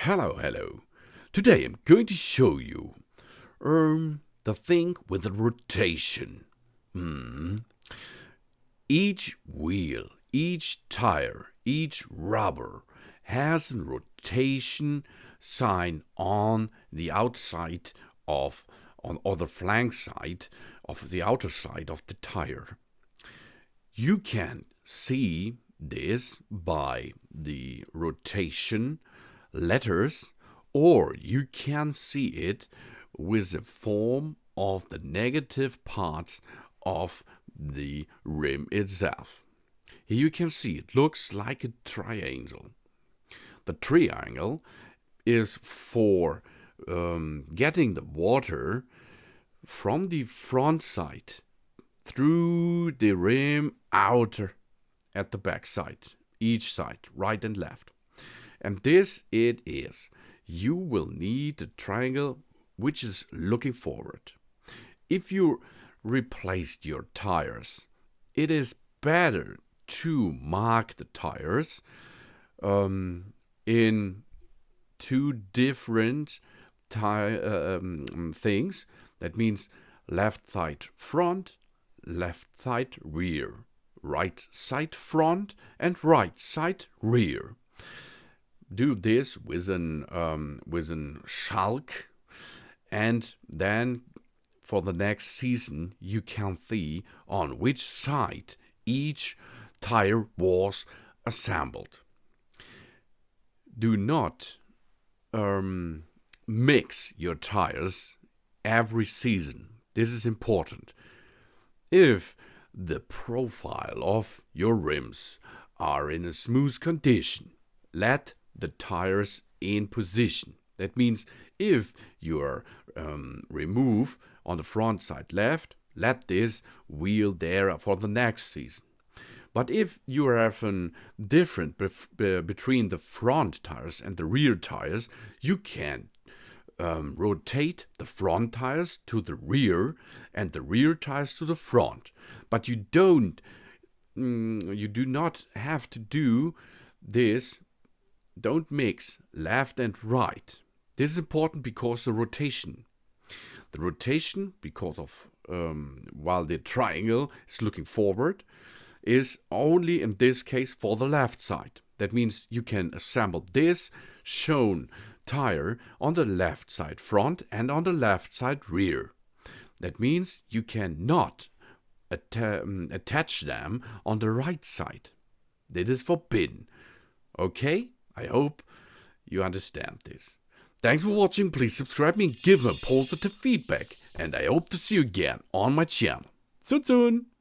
Hello. Today I'm going to show you the thing with the rotation. Each wheel, each tire, each rubber has a rotation sign on the outside or the flank side of the outer side of the tire. You can see this by the rotation letters, or you can see it with the form of the negative parts of the rim itself. Here you can see it looks like a triangle. The triangle is for getting the water from the front side through the rim outer at the back side, each side, right and left. And this it is. You will need a triangle which is looking forward. If you replaced your tires, it is better to mark the tires in two different things. That means left side front, left side rear, right side front, and right side rear. Do this with an Schalk, and then for the next season you can see on which side each tire was assembled. Do not mix your tires every season. This is important. If the profile of your rims are in a smooth condition, let the tires in position. That means if you are remove on the front side left, let this wheel there for the next season. But if you have a difference between the front tires and the rear tires, you can rotate the front tires to the rear and the rear tires to the front. But you do not have to do this. Don't mix left and right. This is important because the rotation, because of while the triangle is looking forward, is only in this case for the left side. That means you can assemble this shown tire on the left side front and on the left side rear. That means you cannot attach them on the right side. This is forbidden. Okay? I hope you understand this. Thanks for watching. Please subscribe me and give me positive feedback. And I hope to see you again on my channel. Soon.